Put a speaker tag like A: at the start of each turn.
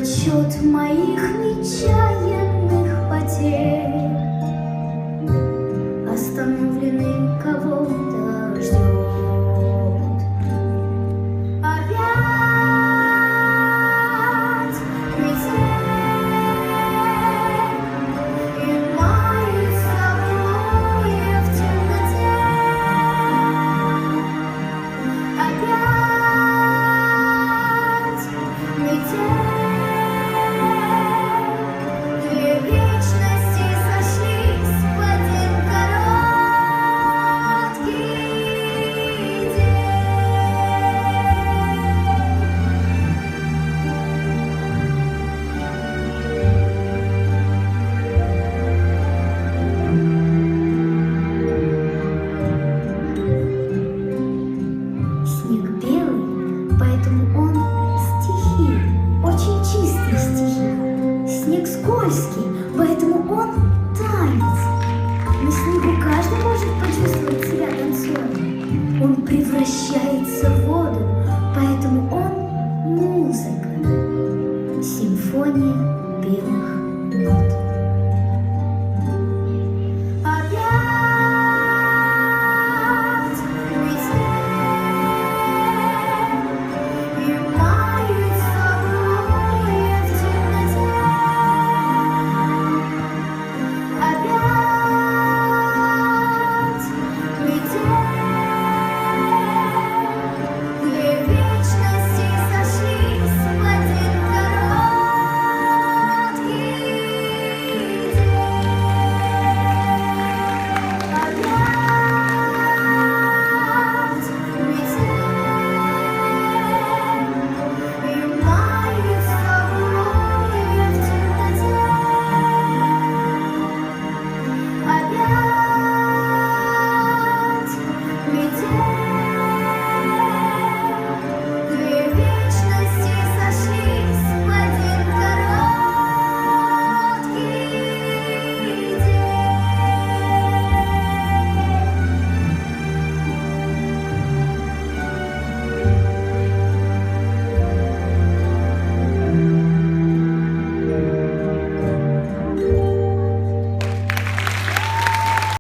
A: отчет моих нечаянных потерь. Остановленный кого-то ждет. Опять метель, и мается буря в темноте. Опять метель. Две вечности сошлись в один короткий день. Снег белый, поэтому он стихи, очень чистые стихи. Снег скользкий, поэтому он танец. На снегу каждый может почувствовать себя танцором. Он превращается в